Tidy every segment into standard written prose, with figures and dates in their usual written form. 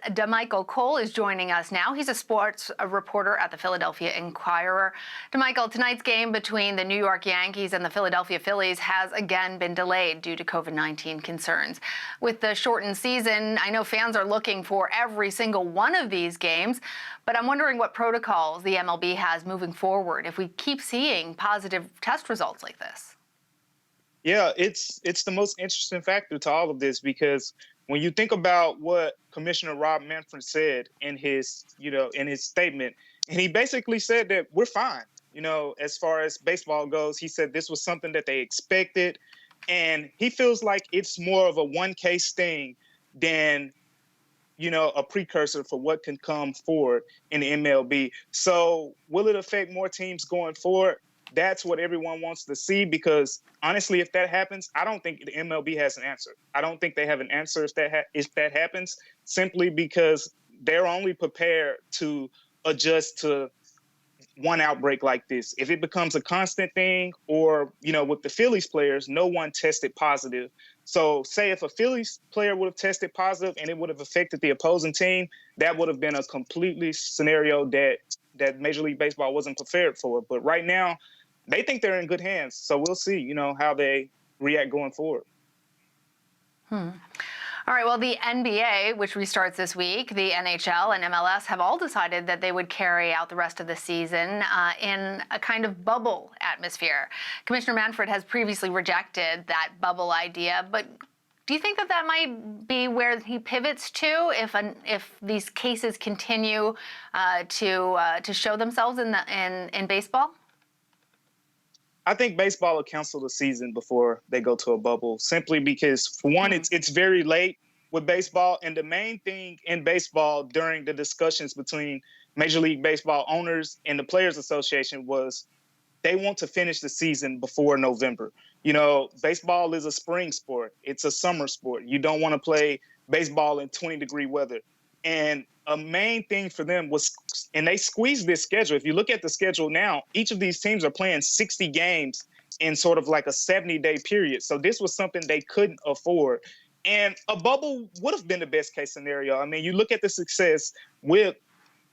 Damichael Cole is joining us now. He's a sports reporter at the Philadelphia Inquirer. Damichael, tonight's game between the New York Yankees and the Philadelphia Phillies has again been delayed due to COVID-19 concerns. With the shortened season, I know fans are looking for every single one of these games, but I'm wondering what protocols the MLB has moving forward if we keep seeing positive test results like this. Yeah, it's the most interesting factor to all of this because when you think about what Commissioner Rob Manfred said in his statement, and he basically said that we're fine, as far as baseball goes. He said this was something that they expected, and he feels like it's more of a one-case thing than a precursor for what can come forward in the MLB. So will it affect more teams going forward? That's what everyone wants to see, because honestly, if that happens, I don't think the MLB has an answer. I don't think they have an answer if that happens, simply because they're only prepared to adjust to one outbreak like this. If it becomes a constant thing, or, with the Phillies players, no one tested positive. So say if a Phillies player would have tested positive and it would have affected the opposing team, that would have been a completely scenario that Major League Baseball wasn't prepared for. But right now, they think they're in good hands. So we'll see, how they react going forward. All right, well, the NBA, which restarts this week, the NHL and MLS have all decided that they would carry out the rest of the season in a kind of bubble atmosphere. Commissioner Manfred has previously rejected that bubble idea, but do you think that might be where he pivots to if these cases continue to show themselves in baseball? I think baseball will cancel the season before they go to a bubble, simply because, for one, it's very late with baseball. And the main thing in baseball during the discussions between Major League Baseball owners and the Players Association was they want to finish the season before November. Baseball is a spring sport. It's a summer sport. You don't want to play baseball in 20-degree weather. And a main thing for them was, and they squeezed this schedule. If you look at the schedule now, each of these teams are playing 60 games in sort of like a 70-day period. So this was something they couldn't afford. And a bubble would have been the best case scenario. I mean, you look at the success with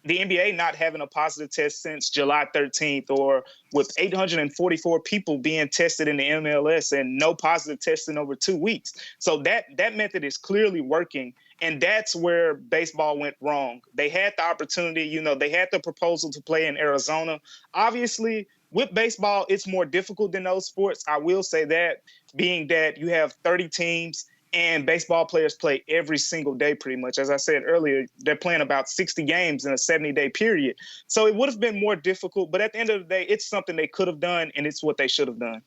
the NBA not having a positive test since July 13th, or with 844 people being tested in the MLS and no positive tests in over 2 weeks. So that method is clearly working. And that's where baseball went wrong. They had the opportunity, they had the proposal to play in Arizona. Obviously, with baseball, it's more difficult than those sports. I will say that, being that you have 30 teams and baseball players play every single day pretty much. As I said earlier, they're playing about 60 games in a 70-day period. So it would have been more difficult. But at the end of the day, it's something they could have done, and it's what they should have done.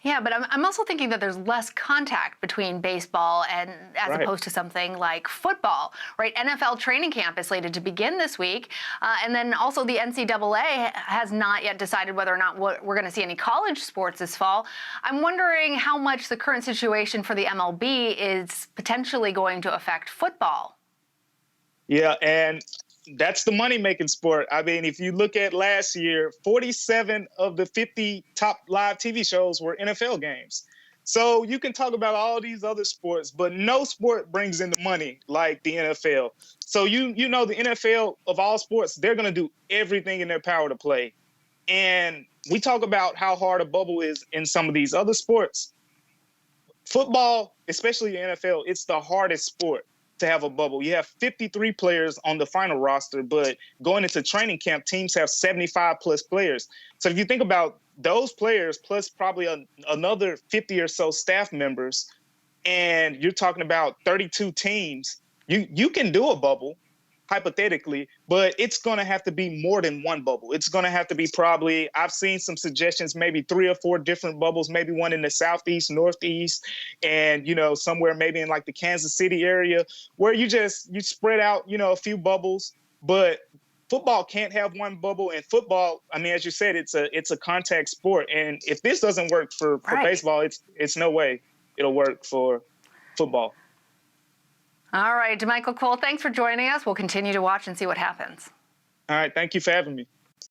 Yeah, but I'm also thinking that there's less contact between baseball and as opposed to something like football, right? NFL training camp is slated to begin this week. And then also the NCAA has not yet decided whether or not we're going to see any college sports this fall. I'm wondering how much the current situation for the MLB is potentially going to affect football. Yeah, and that's the money-making sport. I mean, if you look at last year, 47 of the 50 top live TV shows were NFL games. So you can talk about all these other sports, but no sport brings in the money like the NFL. So the NFL, of all sports, they're going to do everything in their power to play. And we talk about how hard a bubble is in some of these other sports. Football, especially the NFL, it's the hardest sport to have a bubble. You have 53 players on the final roster, but going into training camp, teams have 75 plus players. So if you think about those players plus probably another 50 or so staff members, and you're talking about 32 teams, you can do a bubble hypothetically, but it's going to have to be more than one bubble. It's going to have to be probably, I've seen some suggestions, maybe 3 or 4 different bubbles, maybe one in the Southeast, Northeast, and, somewhere maybe in like the Kansas City area, where you spread out, a few bubbles. But football can't have one bubble. And football, I mean, as you said, it's a contact sport. And if this doesn't work for baseball, it's no way it'll work for football. All right, Damichael Cole, thanks for joining us. We'll continue to watch and see what happens. All right, thank you for having me.